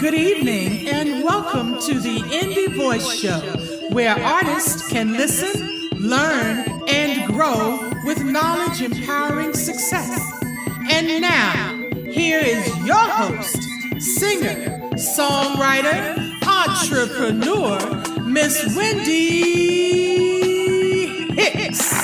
Good evening, and welcome to the Indie Voice Show, where artists can listen, learn, and grow with knowledge empowering success. And now, here is your host, singer, songwriter, entrepreneur, Miss Wendy Hicks.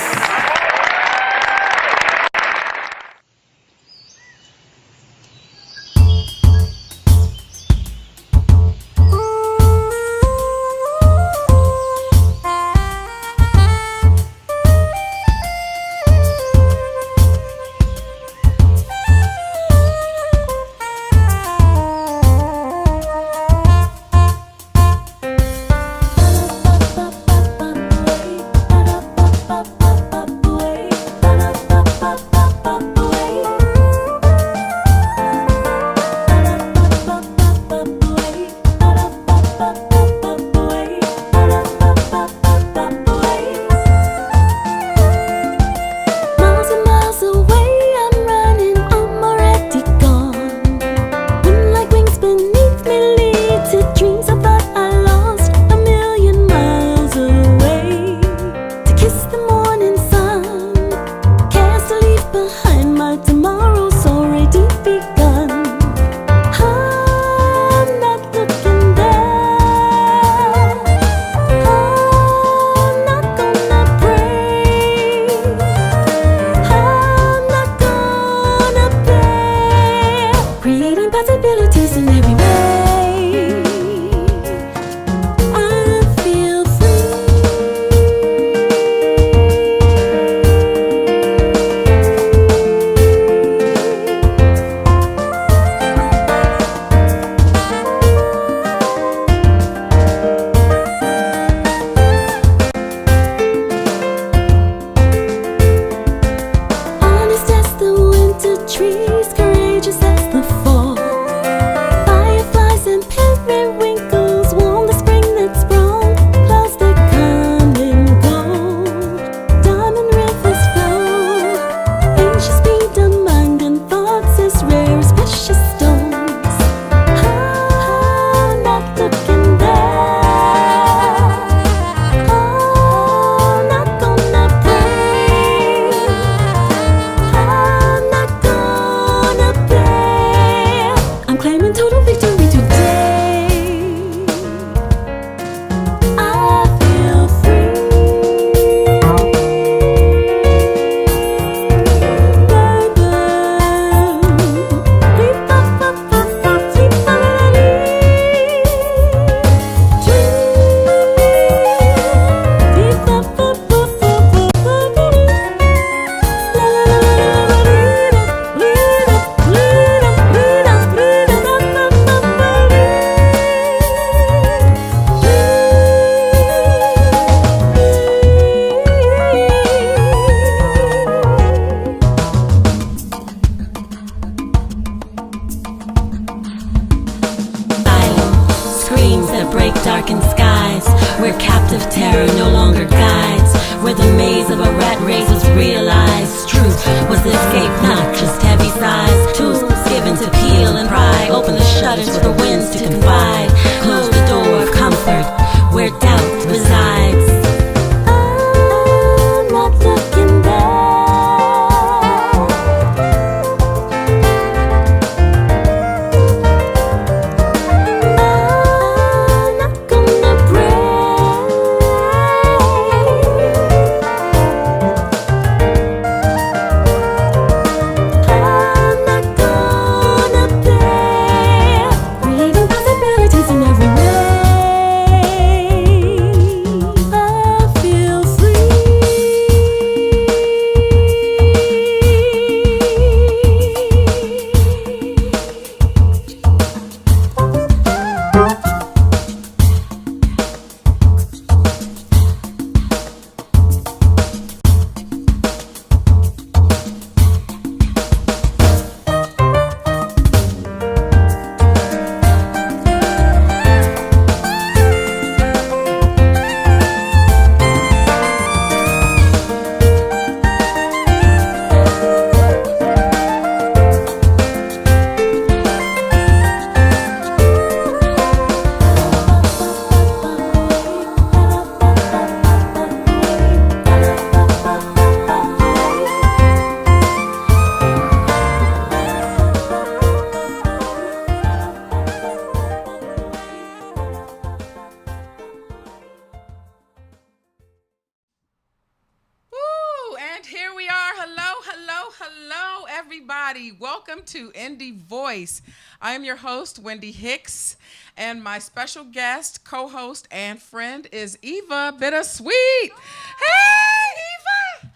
welcome to Indie Voice. I am your host, Wendy Hicks, and my special guest, co-host, and friend is Eva Bittersweet. Hey,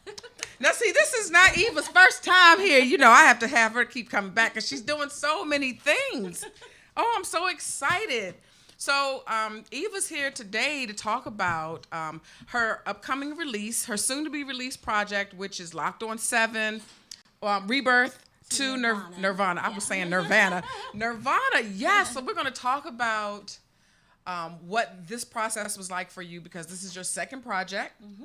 Eva! Now, see, this is not Eva's first time here. You know, I have to have her keep coming back because she's doing so many things. Oh, I'm so excited. So Eva's here today to talk about her upcoming release, her soon-to-be released project, which is Locked on 7, Rebirth to Nirvana. I was saying Nirvana. Nirvana, yes. So we're going to talk about what this process was like for you because this is your second project. Mm-hmm.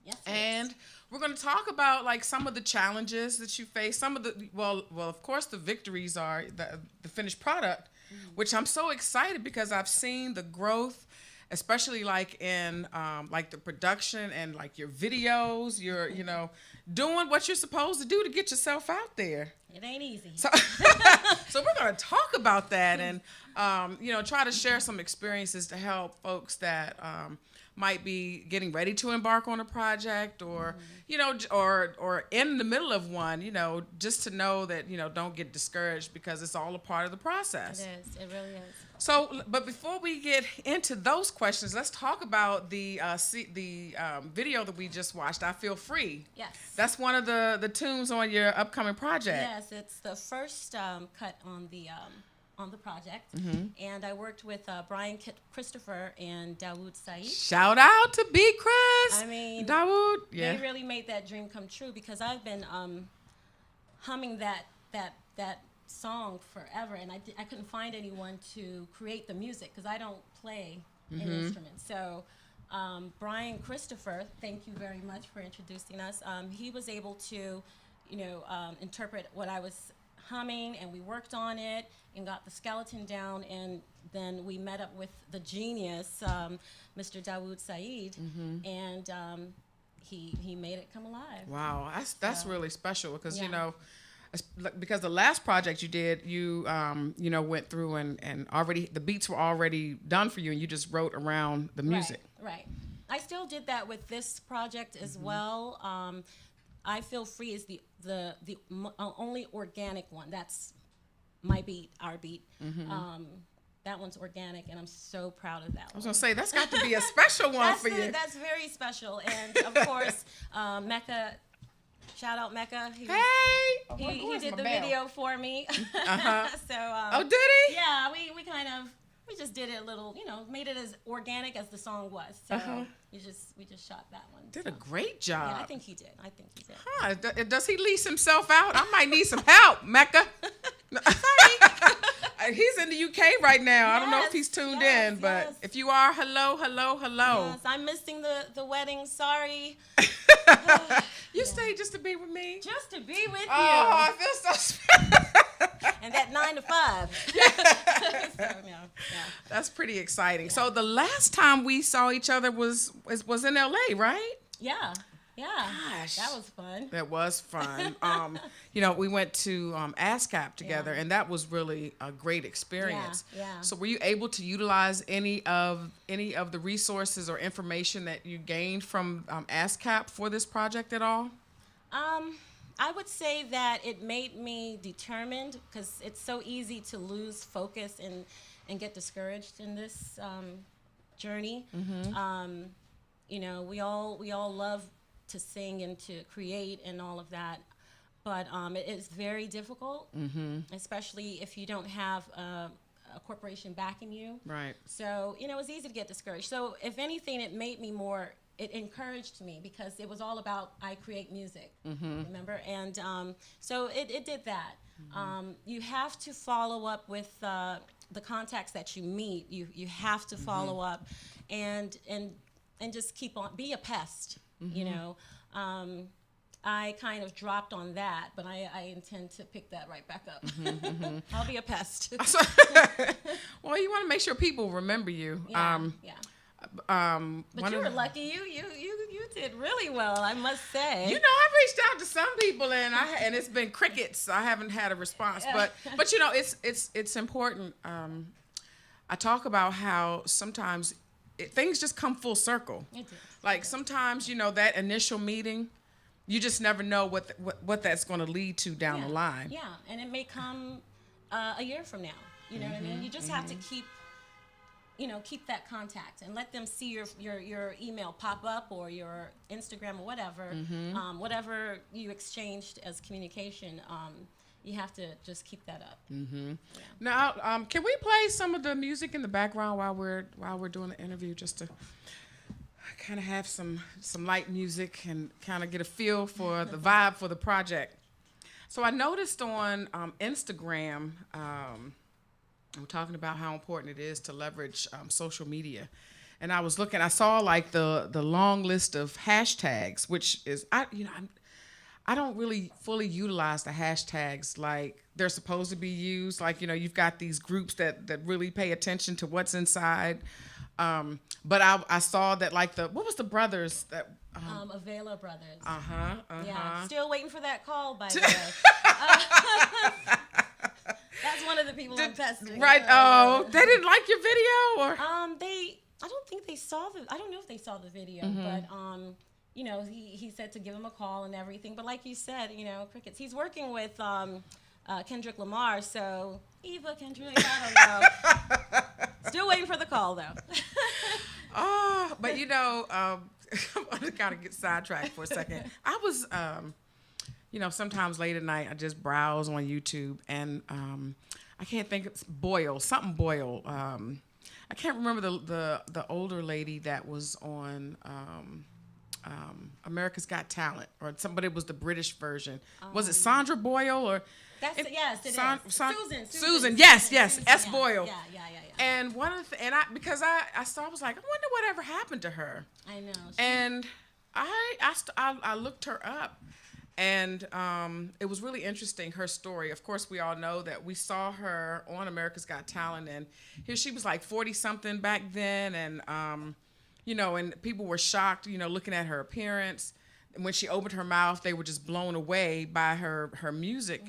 Yes, and we're going to talk about like some of the challenges that you face. Some of the, well, of course, the victories are the finished product. Which I'm so excited because I've seen the growth, especially like in like the production and like your videos. You're, you know, doing what you're supposed to do to get yourself out there. It ain't easy. So, so we're going to talk about that and, you know, try to share some experiences to help folks that might be getting ready to embark on a project or, you know, or in the middle of one, you know, just to know that, you know, don't get discouraged because it's all a part of the process. It is. It really is. So, but before we get into those questions, let's talk about the video that we just watched, I Feel Free. Yes. That's one of the tunes on your upcoming project. Yes, it's the first cut on the project, and I worked with Brian Christopher and Dawood Saeed. Shout out to B. Chris. I mean, Dawood. Yeah. They really made that dream come true because I've been humming that song forever, and I couldn't find anyone to create the music because I don't play an instrument. So Brian Christopher, thank you very much for introducing us. He was able to, you know, interpret what I was humming, and we worked on it and got the skeleton down, and then we met up with the genius, Mr. Dawood Saeed, and he made it come alive. Wow, that's really special because, you know, because the last project you did, you know, went through and already the beats were already done for you, and you just wrote around the music. Right. I still did that with this project as well. I Feel Free is the only organic one. That's my beat, our beat. That one's organic, and I'm so proud of that one. I was going to say, that's got to be a special one for you. That's very special. And, of course, Mecca, shout out Mecca. He did the video for me. So, oh, did he? Yeah, we just did it a little, you know, made it as organic as the song was. So we just shot that one. Did a great job. Yeah, I think he did. Huh. Does he lease himself out? I might need some help, Mecca. He's in the UK right now. Yes, I don't know if he's tuned in, but if you are, hello. Yes, I'm missing the wedding. Sorry. You stayed just to be with me? Just to be with you. Oh, I feel so special. And that 9 to 5. So, yeah. That's pretty exciting. Yeah. So the last time we saw each other was in LA, right? Yeah. Gosh. That was fun. That was fun. You know, we went to ASCAP together, and that was really a great experience. Yeah. So were you able to utilize any of the resources or information that you gained from ASCAP for this project at all? I would say that it made me determined because it's so easy to lose focus and get discouraged in this journey. You know, we all love to sing and to create and all of that, but it is very difficult, especially if you don't have a corporation backing you. Right. So, you know, it's easy to get discouraged. So if anything, it encouraged me because it was all about I create music, remember? And so it did that. You have to follow up with the contacts that you meet. You have to follow up and just keep on, be a pest, you know. I kind of dropped on that, but I intend to pick that right back up. I'll be a pest. Well, you want to make sure people remember you. Yeah. But you were lucky. You did really well, I must say. You know, I've reached out to some people and it's been crickets. I haven't had a response, but you know, it's important. I talk about how sometimes things just come full circle. It did. Like sometimes, you know, that initial meeting, you just never know what that's going to lead to down the line. Yeah, and it may come a year from now. You know what I mean? You just have to keep that contact and let them see your email pop up or your Instagram or whatever, whatever you exchanged as communication. You have to just keep that up. Yeah. Now, can we play some of the music in the background while we're doing the interview, just to kind of have some light music and kind of get a feel for the vibe for the project? So I noticed on Instagram, I'm talking about how important it is to leverage social media. And I saw like the long list of hashtags, which is, I don't really fully utilize the hashtags like they're supposed to be used. Like, you've got these groups that really pay attention to what's inside. But I saw that like what was the brothers that? Avila Brothers. Yeah. Still waiting for that call, by the way. That's one of the people I'm pestering. Right. Oh, they didn't like your video, or? I don't think they saw I don't know if they saw the video, but he said to give him a call and everything. But like you said, crickets. He's working with Kendrick Lamar, so Eva, Kendrick, I don't know. Still waiting for the call though. But I'm gonna kind of get sidetracked for a second. I was sometimes late at night, I just browse on YouTube, and I can't think it's something Boyle. I can't remember the older lady that was on America's Got Talent, or somebody. It was the British version. Was it Sandra Boyle or? Yes, it is. Susan. Yes. S. Yeah, Boyle. Yeah. And one of the because I saw, I was like, I wonder whatever happened to her. I know. And I looked her up. And it was really interesting, her story. Of course, we all know that we saw her on America's Got Talent, and here she was like 40-something back then, and and people were shocked, looking at her appearance. And when she opened her mouth, they were just blown away by her music.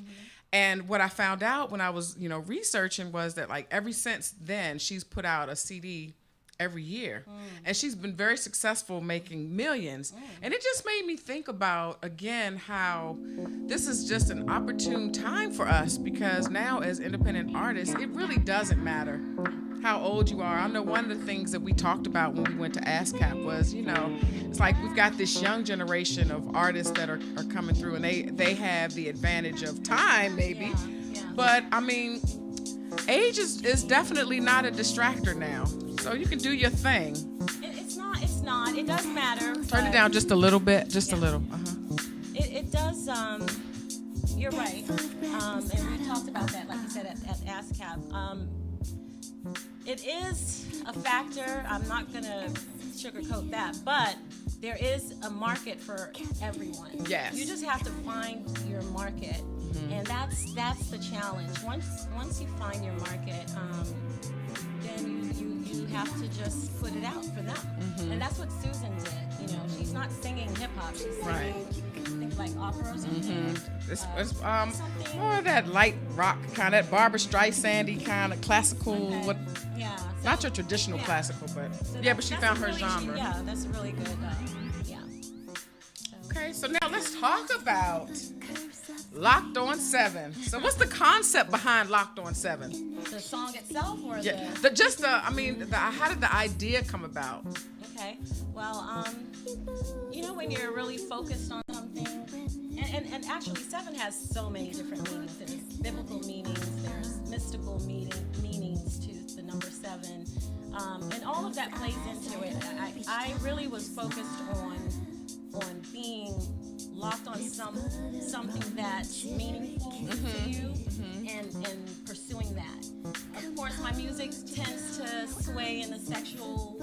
And what I found out when I was, researching was that like ever since then, she's put out a CD every year. And she's been very successful, making millions. And it just made me think about, again, how this is just an opportune time for us, because now as independent artists, it really doesn't matter how old you are. I know one of the things that we talked about when we went to ASCAP was, it's like we've got this young generation of artists that are coming through, and they have the advantage of time, maybe. Yeah. But, I mean, age is definitely not a distractor now. So you can do your thing. It's not. It does matter. Turn it down just a little bit. Just a little. It does. You're right. And we talked about that, like you said, at ASCAP. It is a factor. I'm not going to sugarcoat that. But there is a market for everyone. Yes. You just have to find your market. And that's the challenge. Once you find your market, then you have to just put it out for them. And that's what Susan did. She's not singing hip hop. She's singing things like opera or something. It's more of that light rock kind of, Barbara Streisand-y kind of classical. Okay. Yeah. So, not your traditional classical, but but she found her genre. That's really good. Okay, so now let's talk about Locked on 7. So what's the concept behind Locked on 7? The song itself, or how did the idea come about? Okay, well, when you're really focused on something, and actually 7 has so many different meanings. There's biblical meanings, there's mystical meanings to the number 7, and all of that plays into it. I really was focused on being locked on something that's meaningful to you, and pursuing that. Of course, my music tends to sway in a sexual,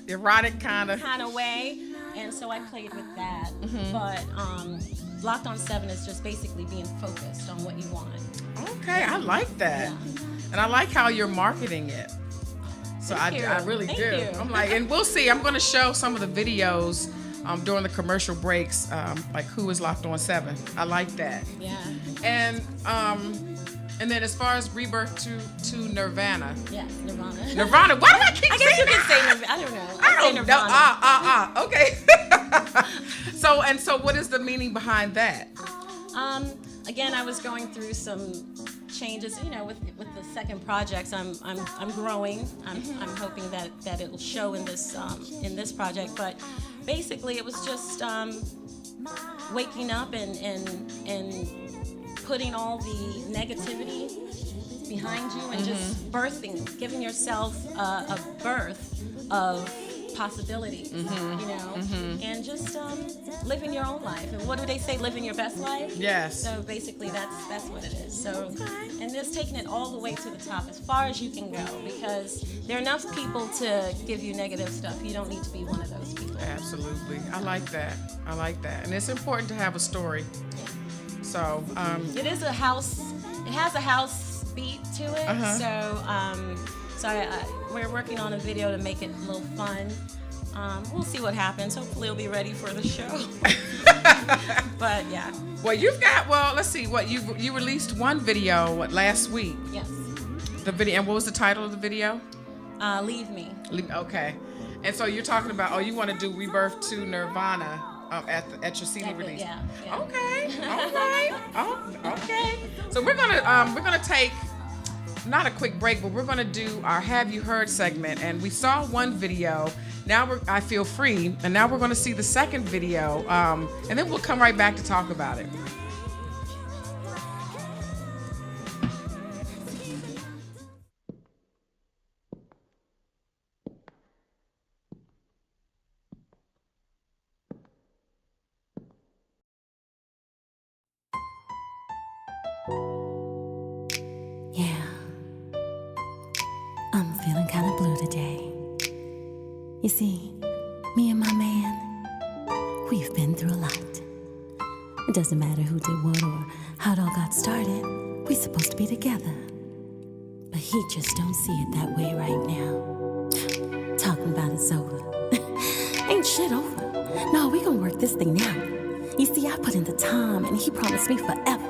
erotic kind of way, and so I played with that. But Locked on 7 is just basically being focused on what you want. Okay, I like that, and I like how you're marketing it. So I really Thank do. you. I'm like, and we'll see. I'm going to show some of the videos during the commercial breaks, like who is Locked on 7. I like that. Yeah. And then as far as Rebirth to Nirvana. Yeah, Nirvana. Nirvana. Why do I keep I guess saying you can that? say Nirvana. I don't know. I don't know. Okay. So what is the meaning behind that? Again, I was going through some changes, you know, with the second projects. I'm growing. I'm hoping that it'll show in this project. But basically, it was just waking up and putting all the negativity behind you and just birthing, giving yourself a birth of possibilities, you know, and just living your own life. And what do they say? Living your best life. Yes. So basically, that's what it is. So, and just taking it all the way to the top, as far as you can go, because there are enough people to give you negative stuff. You don't need to be one of those people. Absolutely. I like that. And it's important to have a story. Yeah. So it is a house. It has a house beat to it. So we're working on a video to make it a little fun. We'll see what happens. Hopefully, it'll be ready for the show. But yeah. Well, let's see. What you released one video last week. Yes. The video, and what was the title of the video? Leave Me. Okay. And so you're talking about, you want to do Rebirth to Nirvana at your CD release. Yeah. Okay. All right. Oh, okay. So we're gonna take not a quick break, but we're gonna do our Have You Heard segment. And we saw one video. Now I Feel Free, and now we're gonna see the second video, and then we'll come right back to talk about it. Yeah, I'm feeling kind of blue today. You see, me and my man, we've been through a lot. It doesn't matter who did what or how it all got started. We're supposed to be together. But he just don't see it that way right now. Talking about it's over. Ain't shit over. No, we gonna work this thing out. You see, I put in the time and he promised me forever.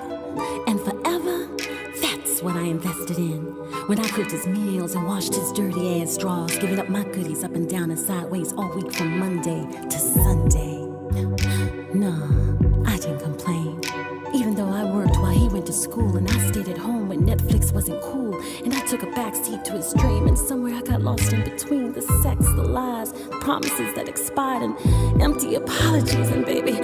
And forever, that's what I invested in. When I cooked his meals and washed his dirty ass drawers, giving up my goodies up and down and sideways all week from Monday to Sunday. Nah, I didn't complain. Even though I worked while he went to school and I stayed at home when Netflix wasn't cool. And I took a backseat to his dream, and somewhere I got lost in between the sex, the lies, the promises that expired, and empty apologies. And baby,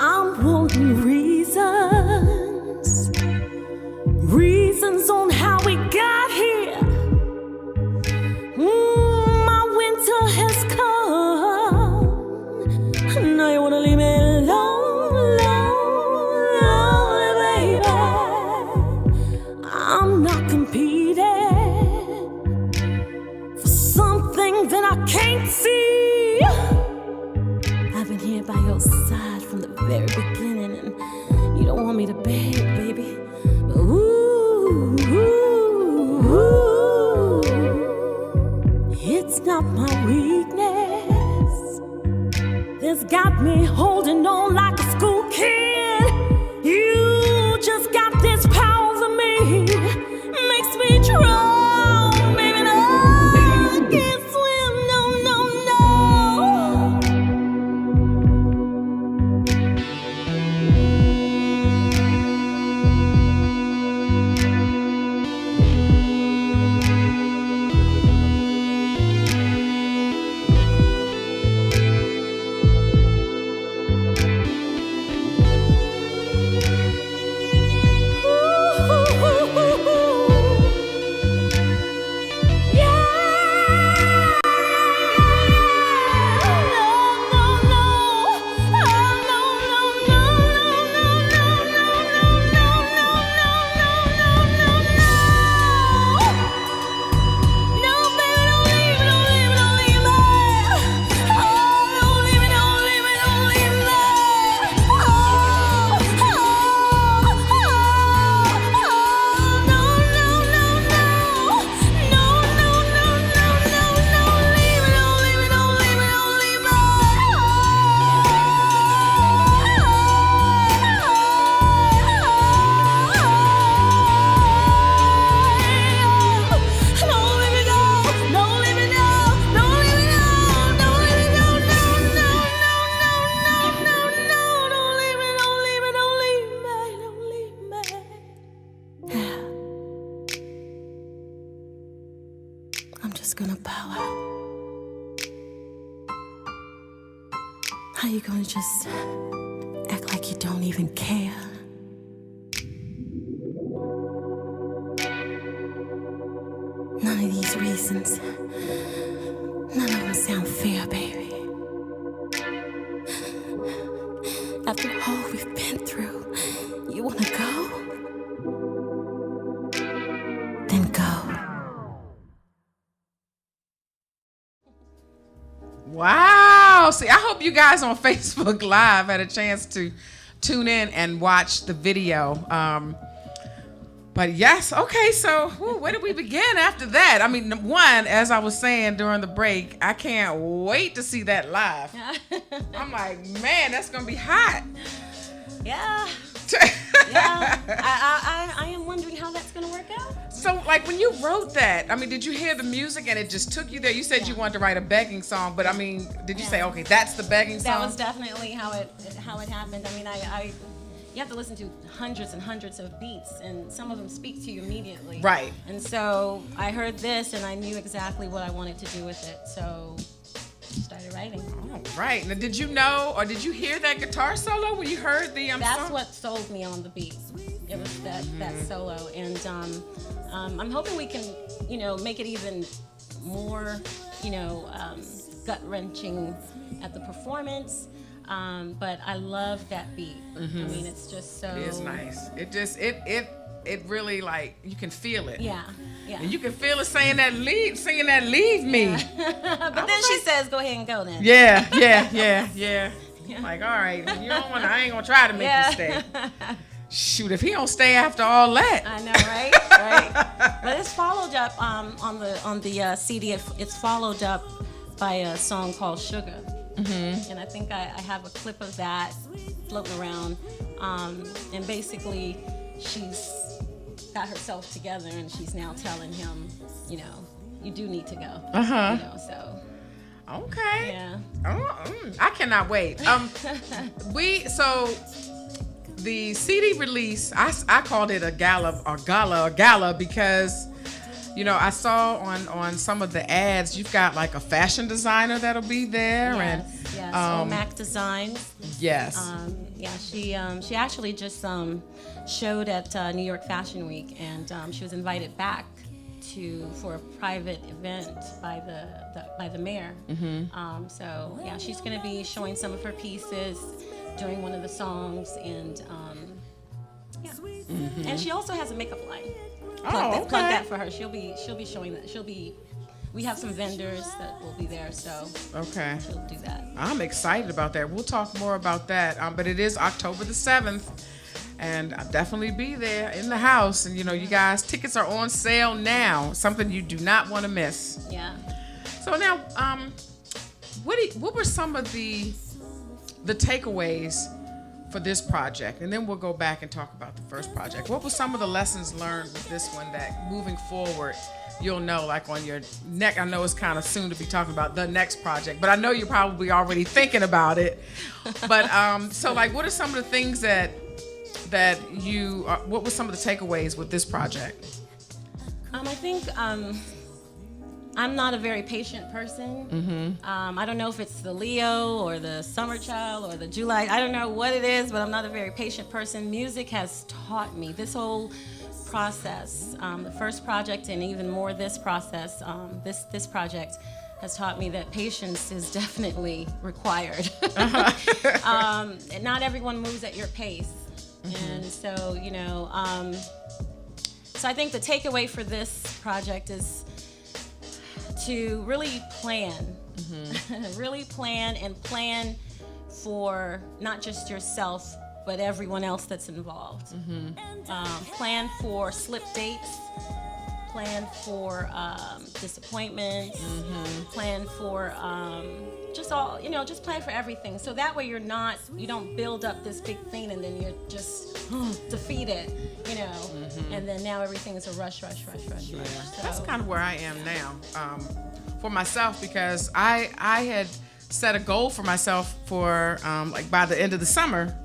I'm wanting reasons on how we got here. My winter has come. Now you wanna leave me alone, baby. I'm not competing for something that I can't see. I've been here by your side from the very beginning, and you don't want me to beg, baby. But ooh, it's not my weakness that's got me holding on like a school kid. You just got this power over me, makes me drown, baby. No, I can't swim, no. gonna bow out? How you gonna just act like you don't even care? None of these reasons, none of them sound fair, baby. After all we've been through, you wanna go? Then go. Wow. See, I hope you guys on Facebook Live had a chance to tune in and watch the video. But yes, okay, so where do we begin after that? I mean, one, as I was saying during the break, I can't wait to see that live. I'm like, man, that's going to be hot. Yeah. I am wondering how that's going to work out. So, like, when you wrote that, I mean, did you hear the music and it just took you there? You said you wanted to write a begging song, but I mean, did you say, okay, that's the begging song? That was definitely how it happened. I mean, you have to listen to hundreds and hundreds of beats, and some of them speak to you immediately. Right. And so I heard this, and I knew exactly what I wanted to do with it. So started writing. Oh, right. Now, did you know, or did you hear that guitar solo when you heard the That's song? what sold me on the beats. It was that solo, and I'm hoping we can, make it even more, gut wrenching at the performance. But I love that beat. I mean, it's just so. It is nice. It really, like, you can feel it. Yeah. And you can feel it singing that leave me. But then she says, "Go ahead and go then." Yeah. Like, all right, you don't want. I ain't gonna try to make you stay. Shoot, if he don't stay after all that. I know, right? But it's followed up on the CD. It's followed up by a song called "Sugar." And I think I have a clip of that floating around. And basically, she's got herself together, and she's now telling him, you do need to go. So. Okay. Yeah. I cannot wait. The CD release, I called it a gala because, I saw on some of the ads, you've got like a fashion designer that'll be there. Yes. Omac Designs. Yes. She actually just showed at New York Fashion Week, and she was invited back for a private event by the mayor. She's going to be showing some of her pieces during one of the songs, and and she also has a makeup line. Plug that for her. She'll be showing that. We have some vendors that will be there, so she'll do that. I'm excited about that. We'll talk more about that. But it is October the 7th, and I'll definitely be there in the house. And you guys, tickets are on sale now. Something you do not want to miss. Yeah. So now, what were some of the takeaways for this project? And then we'll go back and talk about the first project. What were some of the lessons learned with this one that moving forward, you'll know, like on your neck? I know it's kind of soon to be talking about the next project, but I know you're probably already thinking about it. But so, like, what are some of the things that you? What were some of the takeaways with this project? I think I'm not a very patient person. I don't know if it's the Leo or the summer child or the July. I don't know what it is, but I'm not a very patient person. Music has taught me this whole process. The first project, and even more this process, this project has taught me that patience is definitely required. Not everyone moves at your pace. And so, so I think the takeaway for this project is to really plan, really plan for not just yourself, but everyone else that's involved. Plan for slip dates, plan for disappointments, plan for just plan for everything. So that way you don't build up this big thing and then you're just defeated, and then now everything is a rush. So, that's kind of where I am now for myself, because I had set a goal for myself for like by the end of the summer.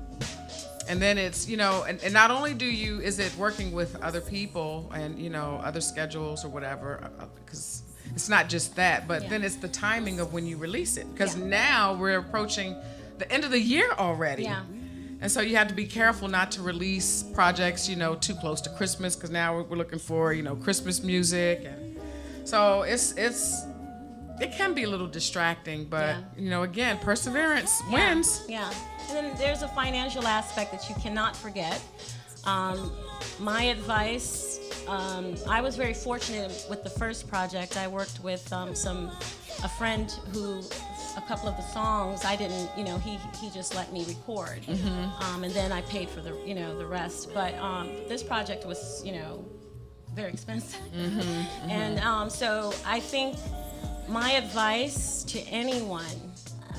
And then it's, and not only is it working with other people and, other schedules or whatever, because it's not just that, but then it's the timing of when you release it. Because now we're approaching the end of the year already. Yeah. And so you have to be careful not to release projects, too close to Christmas, because now we're looking for, Christmas music. And so it can be a little distracting, but, again, perseverance wins. Yeah. And then there's a financial aspect that you cannot forget. My advice, I was very fortunate with the first project. I worked with a friend who, a couple of the songs, I didn't, he just let me record. And then I paid for the rest. But this project was, very expensive. And so I think my advice to anyone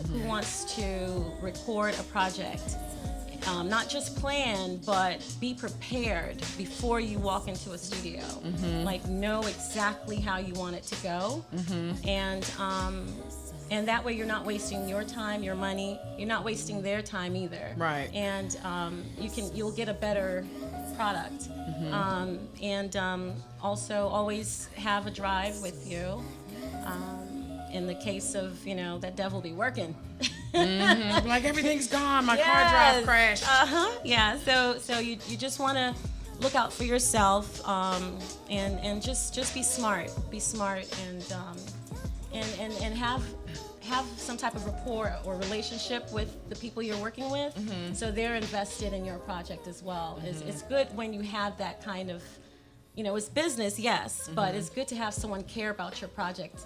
who wants to record a project, not just plan, but be prepared before you walk into a studio. Like, know exactly how you want it to go. And that way you're not wasting your time, your money. You're not wasting their time either. Right. And you'll get a better product. Also always have a drive with you. In the case of, that devil be working. Like, everything's gone, my car drive crashed. Yeah, so you just want to look out for yourself, and just be smart. Be smart and have some type of rapport or relationship with the people you're working with, so they're invested in your project as well. It's good when you have that kind of, it's business, yes, but it's good to have someone care about your project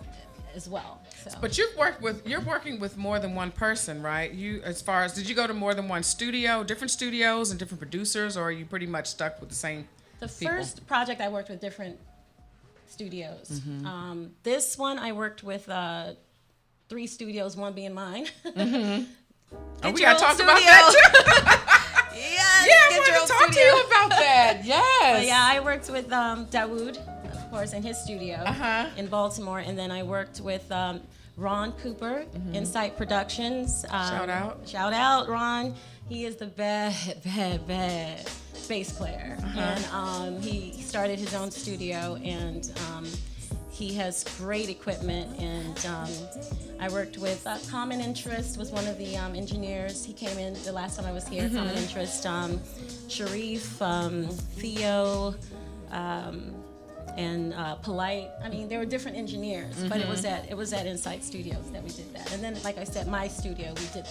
as well. So. But you're working with more than one person, right? Did you go to more than one studio, different studios and different producers, or are you pretty much stuck with the same The people? first project I worked with different studios. This one I worked with 3 studios, one being mine. Oh, we gotta talk about that too. Yes. Yeah, I want to talk to you about that. Yes. Yeah, I worked with Dawood, of course, in his studio in Baltimore, and then I worked with Ron Cooper, Insight Productions. Shout out, Ron. He is the bad bass player, and he started his own studio, and he has great equipment. And I worked with Common Interest, was one of the engineers. He came in the last time I was here. Common Interest, Sharif, Theo, and Polite. I mean, there were different engineers, but it was at Insight Studios that we did that. And then, like I said, my studio, we did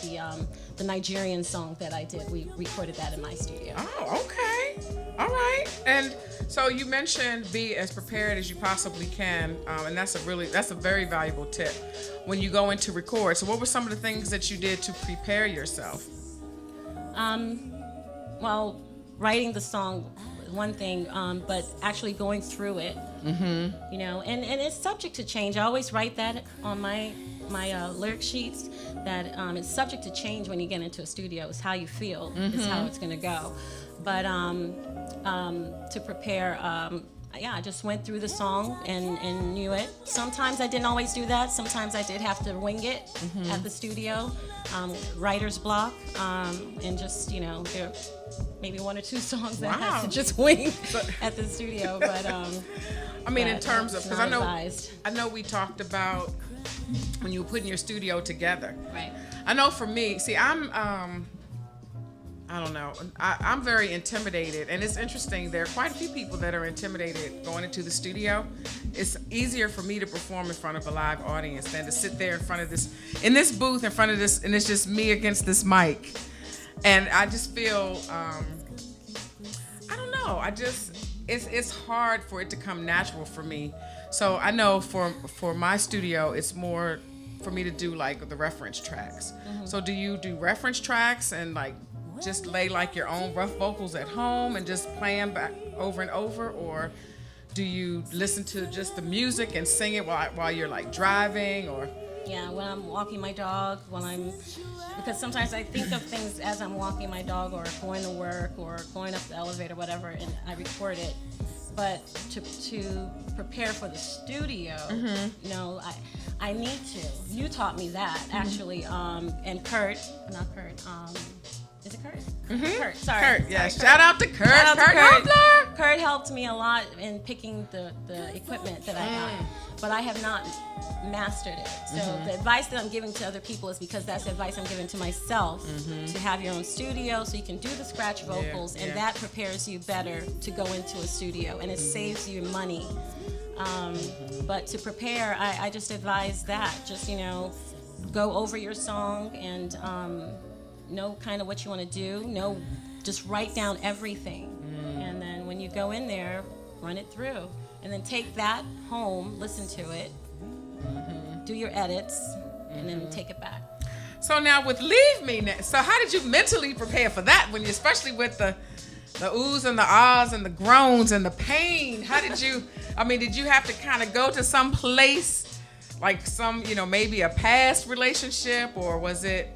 the Nigerian song that I did. We recorded that in my studio. Oh, okay. All right. And so you mentioned be as prepared as you possibly can, and that's a very valuable tip when you go in to record. So what were some of the things that you did to prepare yourself? Well, writing the song, one thing, but actually going through it, and it's subject to change. I always write that on my lyric sheets, that it's subject to change when you get into a studio. It's how you feel, is how it's going to go. But to prepare, I just went through the song and knew it. Sometimes I didn't always do that. Sometimes I did have to wing it at the studio, writer's block, and just, there maybe 1 or 2 songs that I had to just wing at the studio. But I mean, in terms of, because I know we talked about when you were putting your studio together. Right. I know for me, see, I don't know. I'm very intimidated, and it's interesting. There are quite a few people that are intimidated going into the studio. It's easier for me to perform in front of a live audience than to sit there in this booth in front of this, and it's just me against this mic. And I just feel, I don't know. It's hard for it to come natural for me. So I know for my studio, it's more for me to do like the reference tracks. So do you do reference tracks and like just lay like your own rough vocals at home and just play them back over and over, or do you listen to just the music and sing it while you're like driving, or? Yeah, when I'm walking my dog, because sometimes I think of things as I'm walking my dog or going to work or going up the elevator, whatever, and I record it. But to prepare for the studio, I need to. You taught me that, actually, and is it Kurt? Kurt, sorry. Kurt, yeah. Sorry, Shout out to Kurt. Shout out to Kurt. Kurt helped me a lot in picking the equipment that I got, but I have not mastered it. So the advice that I'm giving to other people is because that's the advice I'm giving to myself, to have your own studio so you can do the scratch vocals, and that prepares you better to go into a studio, and it saves you money. But to prepare, I just advise that. Just, go over your song and know kind of what you want to do. Just write down everything. And then when you go in there, run it through. And then take that home, listen to it, do your edits, and then take it back. So now with Leave Me, so how did you mentally prepare for that, when you, especially with the oohs and the ahs and the groans and the pain? How did you, did you have to kind of go to some place, like some, maybe a past relationship, or was it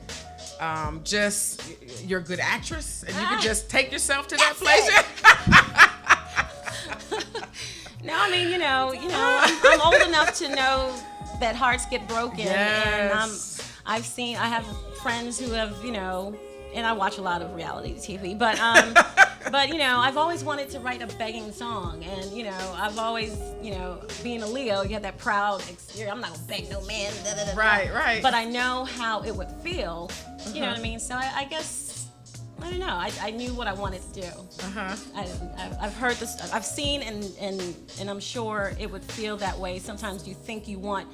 just you're a good actress and you could just take yourself to that place? No, I'm old enough to know that hearts get broken, and I have friends who have, and I watch a lot of reality TV, but I've always wanted to write a begging song, and I've always, being a Leo, you have that proud exterior. I'm not gonna beg no man. Da, da, da, da. Right. But I know how it would feel. You know what I mean? So I guess. I don't know. I knew what I wanted to do. I've heard this. I've seen, and I'm sure it would feel that way. Sometimes you think you want,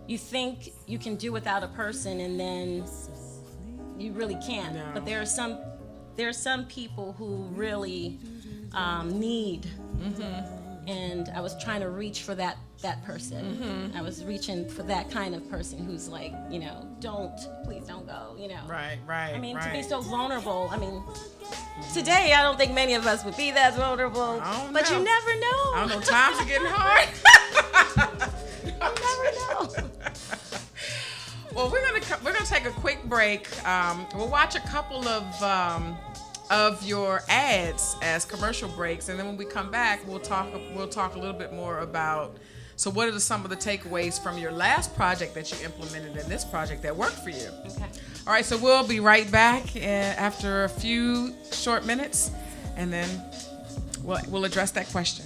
you think you can do without a person, and then you really can't. No. But there are some people who really need. And I was trying to reach for that person. I was reaching for that kind of person who's like, please don't go, Right. To be so vulnerable. Today I don't think many of us would be that vulnerable. But you never know. I don't know. Times are getting hard. You never know. Well, we're gonna take a quick break. We'll watch a couple of your ads as commercial breaks, and then when we come back, we'll talk a little bit more about, so what are some of the takeaways from your last project that you implemented in this project that worked for you? Okay. All right, so we'll be right back after a few short minutes, and then we'll address that question.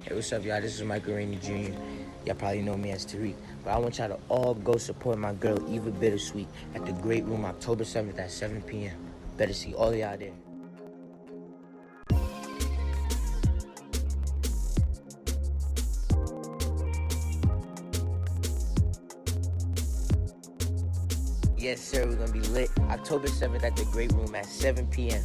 Hey, what's up, y'all? This is Michael Rainey Jr. Y'all probably know me as Tariq. But I want y'all to all go support my girl, Eva Bittersweet, at the Great Room, October 7th at 7 p.m. Better see all of y'all there. Yes, sir, we're gonna be lit. October 7th at the Great Room at 7 p.m.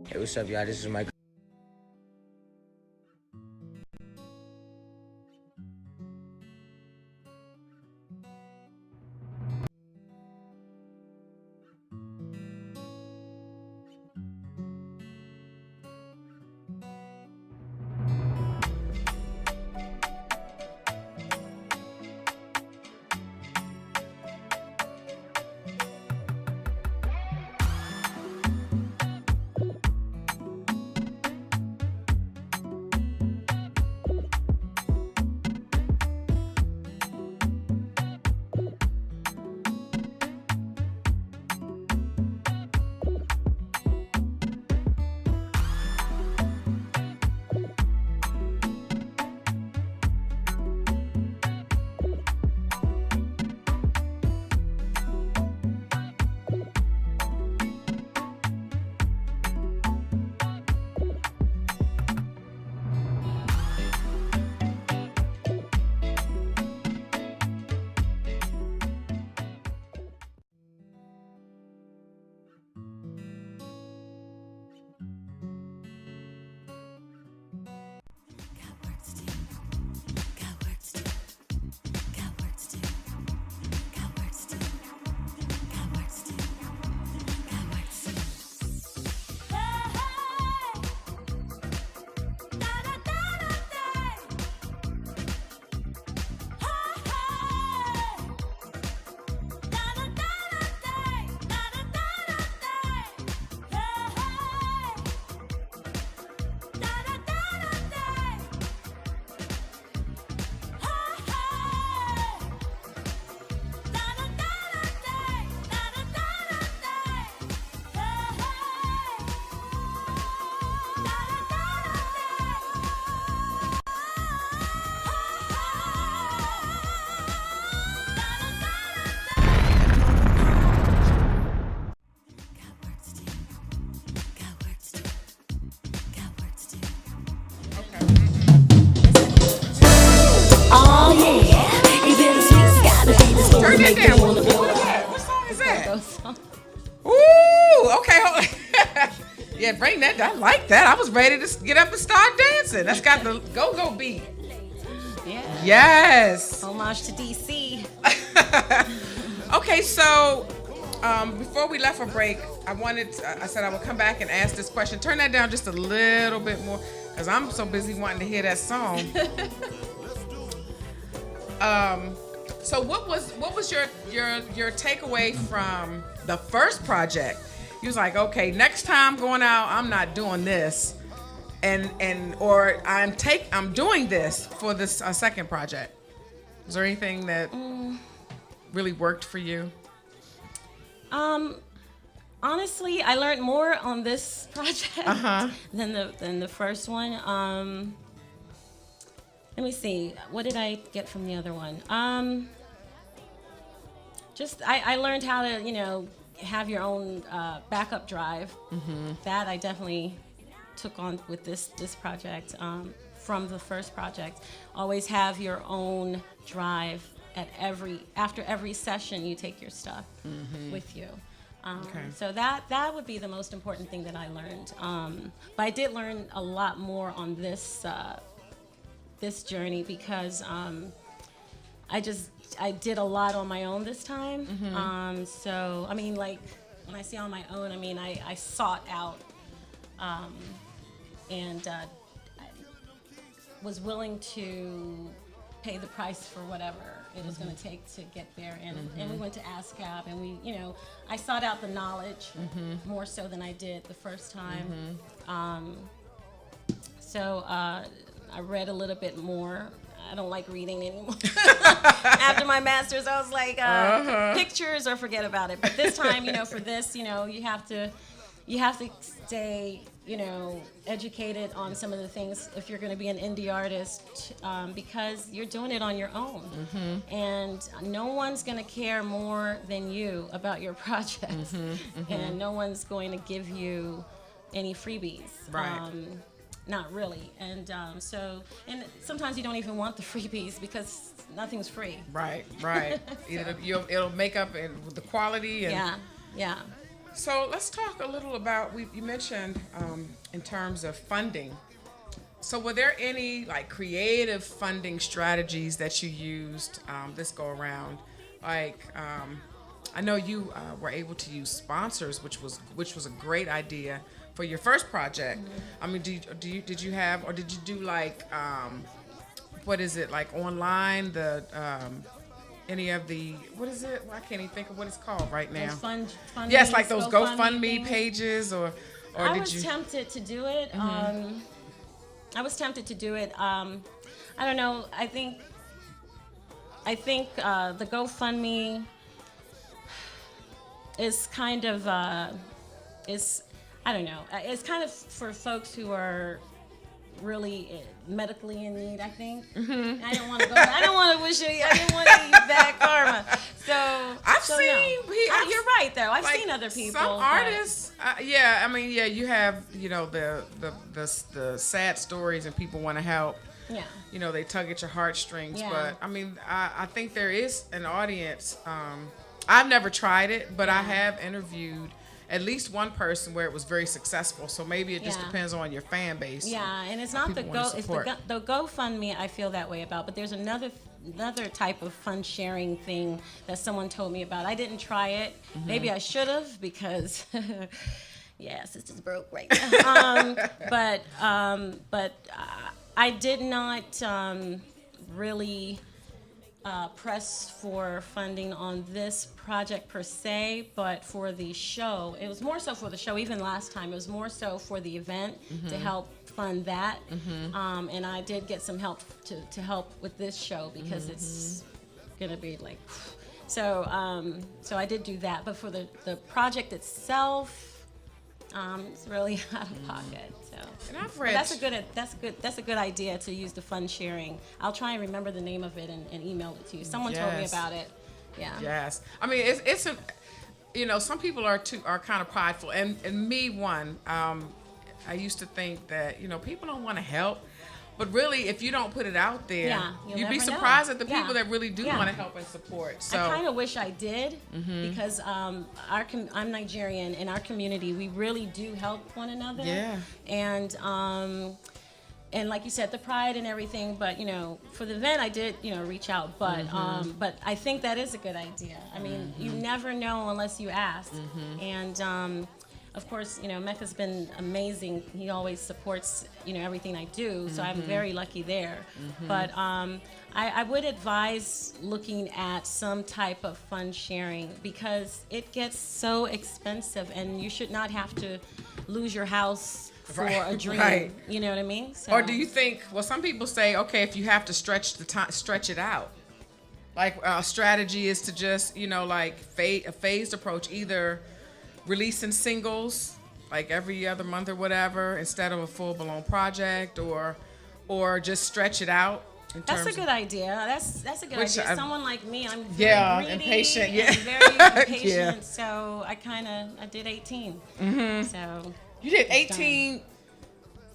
Hey, what's up, y'all? This is Michael. What song is that? Go song. Ooh, okay. Hold on. Yeah, bring that. I like that. I was ready to get up and start dancing. That's got the go-go beat. Yeah. Yes. Homage to DC. Okay, so before we left for break, I said I would come back and ask this question. Turn that down just a little bit more, because I'm so busy wanting to hear that song. So what was your takeaway from the first project? You was like, okay, next time going out, I'm not doing this, or I'm doing this for this second project. Is there anything that really worked for you? Honestly, I learned more on this project than the first one. Let me see. What did I get from the other one? I learned how to, have your own backup drive. That I definitely took on with this project from the first project. Always have your own drive after every session. You take your stuff with you. So that would be the most important thing that I learned. But I did learn a lot more on this journey because I did a lot on my own this time. So I mean, like when I say on my own, I mean I sought out and I was willing to pay the price for whatever it was going to take to get there, and we went to ASCAP, and we, I sought out the knowledge more so than I did the first time. So I read a little bit more. I don't like reading anymore. After my master's, I was like, pictures or forget about it. But this time, for this, you have to stay, educated on some of the things if you're going to be an indie artist, because you're doing it on your own. And no one's going to care more than you about your project. And no one's going to give you any freebies. Right. Not really. And and sometimes you don't even want the freebies because nothing's free. Right. It'll make up with the quality. And Yeah. So let's talk a little about, you mentioned in terms of funding. So were there any like creative funding strategies that you used this go around? Like I know you were able to use sponsors, which was a great idea for your first project. I mean, did you have, or did you do like what is it, like online, the any of the, what is it? Well, I can't even think of what it's called right now. Yes, like those GoFundMe pages, or I was tempted to do it. I don't know. I think the GoFundMe is kind of I don't know. It's kind of for folks who are really medically in need, I think. I don't want to go. I don't want to wish you. I didn't want to eat bad karma. So I've seen. You're right, though. I've seen other people. Some artists. You have the sad stories, and people want to help. Yeah. They tug at your heartstrings. Yeah. But I think there is an audience. I've never tried it, but I have interviewed at least one person where it was very successful. So maybe it just depends on your fan base. Yeah, and it's not the GoFundMe I feel that way about, but there's another type of fund sharing thing that someone told me about. I didn't try it. Maybe I should have, because sister's broke right now. But I did not really press for funding on this project per se, but for the show, it was more so for the show. Even last time, it was more so for the event to help fund that. And I did get some help to help with this show, because it's gonna be like, so I did do that. But for the project itself, it's really out of pocket. So. And I've read. That's a good idea to use the fund sharing. I'll try and remember the name of it and email it to you. Someone told me about it. Yeah. Yes. I mean, it's a, some people are kind of prideful, and me one. I used to think that people don't want to help, But really, if you don't put it out there, Yeah, you'll you'd be never know. surprised at the Yeah. people that really do Yeah. want to help and support. So I kind of wish I did because I'm Nigerian. In our community, we really do help one another. Yeah. And like you said, the pride and everything. But for the event, I did reach out. But I think that is a good idea. I mean, you never know unless you ask. And of course, Mecca's been amazing. He always supports everything I do. So I'm very lucky there. But I would advise looking at some type of fund sharing because it gets so expensive, and you should not have to lose your house for a dream. Right. You know what I mean? So, or do you think? Well, some people say, okay, if you have to stretch the time, stretch it out. Like a strategy is to just like a phased approach, either releasing singles like every other month or whatever instead of a full-blown project, or just stretch it out. That's a good idea. That's a good idea. Someone like me, I'm very greedy impatient. and very impatient. So I did 18. So you did 18.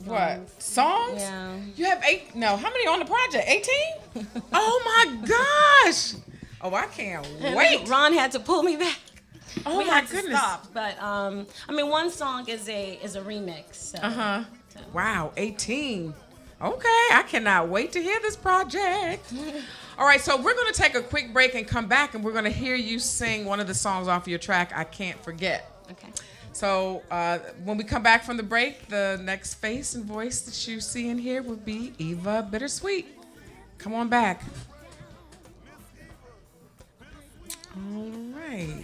What songs? Yeah. You have 8. No, how many on the project? 18. Oh my gosh. Oh, I can't wait. Ron had to pull me back. Oh we my had goodness. to stop. But one song is a remix. So, Wow, 18. Okay, I cannot wait to hear this project. All right, so we're going to take a quick break and come back, and we're going to hear you sing one of the songs off your track, I Can't Forget. Okay. So when we come back from the break, the next face and voice that you see and hear will be Eva Bittersweet. Come on back. All right.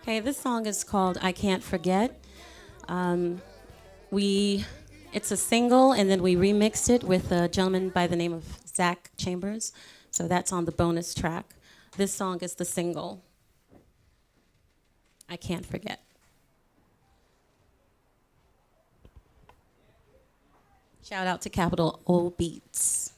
Okay, this song is called I Can't Forget. It's a single, and then we remixed it with a gentleman by the name of Zach Chambers. So that's on the bonus track. This song is the single, I Can't Forget. Shout out to Capital O Beats.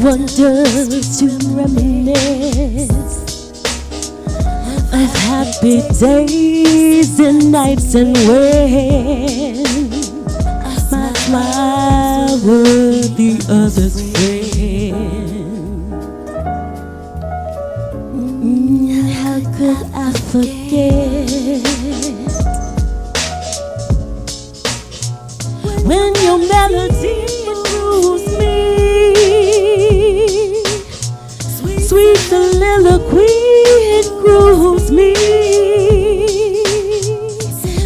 one does to reminisce of happy days and nights, and when my smile were the other's friend. How could I forget when your melody moves me? Sweet soliloquy, it grooves me.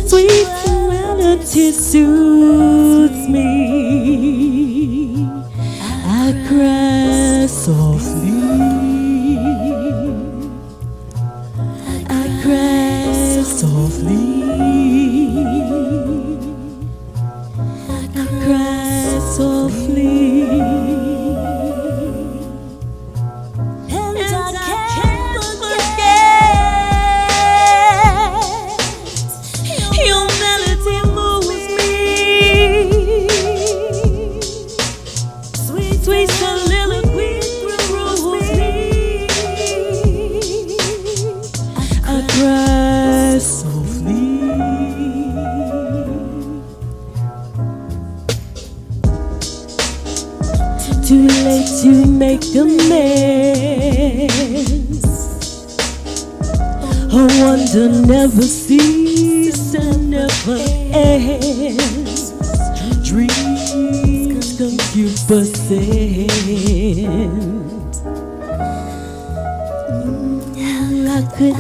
Sweet serenity soothes me. I cry softly. I cry softly. I cry softly. And I can't forget your melody moves me. Sweet soliloquy grooves me. I cry softly. Too late to make amends. A wonder never ceases and never ends. Dreams concupiscent. How could I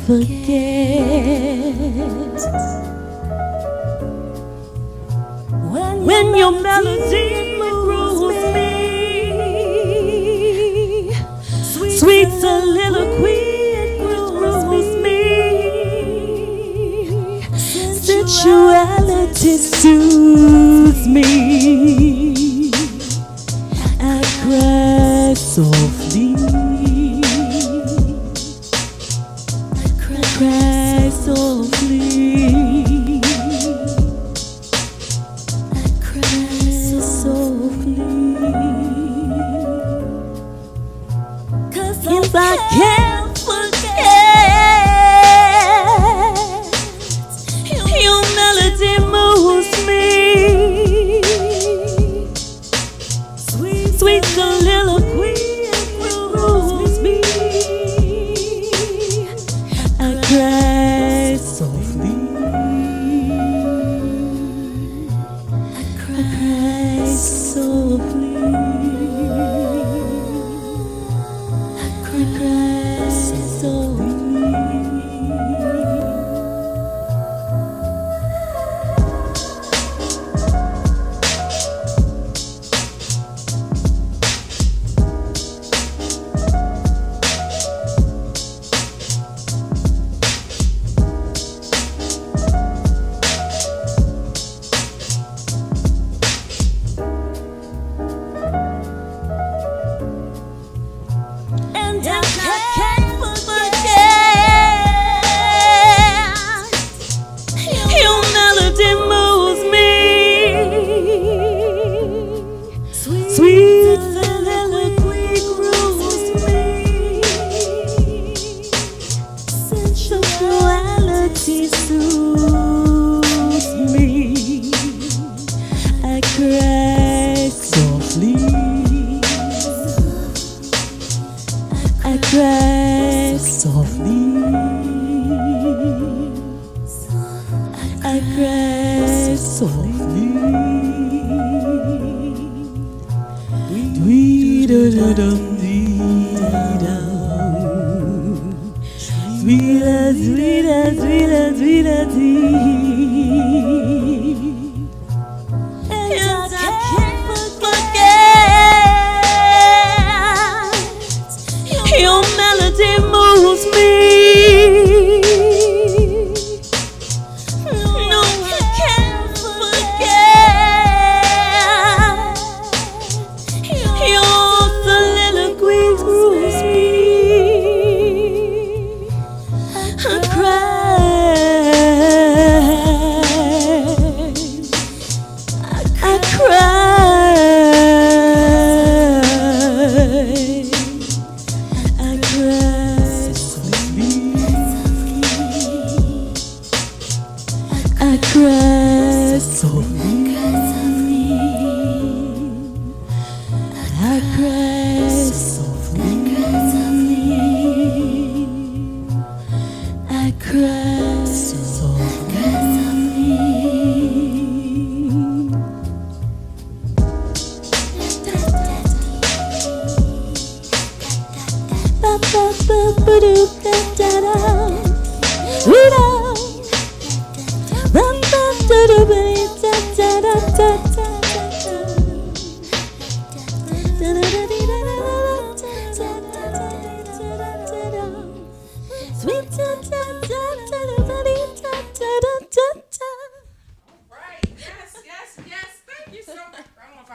forget when your melody moves me? Sweet soliloquy, it grooves me. Sensuality soothes me. I cry softly. I cry softly. I cry softly. If I can't forget your melody moves me. Sweet soliloquy grooves me. I cry softly. I cry softly. I cry softly. And I can't forget your melody moves me. Sweet soliloquy grooves me. Sensuality soothes me. I cry softly. I cry softly. I cry softly. Dwee-da-da-dum, dee-dum. Sweet-a, sweet-a, sweet-a, sweet-a, dee. And I can't forget your melody moves me. No, I can't forget your soliloquy grooves me. I cry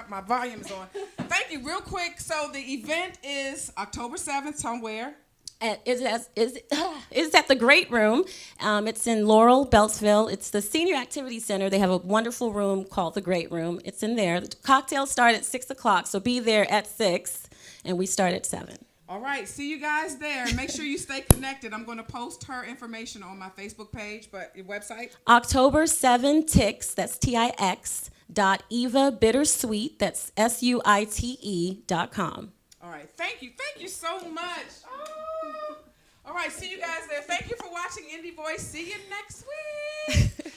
my volume is on. Thank you. Real quick. So the event is October 7th somewhere. It's at the Great Room. It's in Laurel, Beltsville. It's the Senior Activity Center. They have a wonderful room called the Great Room. It's in there. The cocktails start at 6 o'clock, so be there at 6, and we start at 7. All right. See you guys there. Make sure you stay connected. I'm going to post her information on my Facebook page, but your website? October 7 Tix, that's Tix, .Eva Bittersweet, that's SUITE.com. All right. Thank you. Thank you so much. Oh. All right. See you guys there. Thank you for watching Indie Voice. See you next week.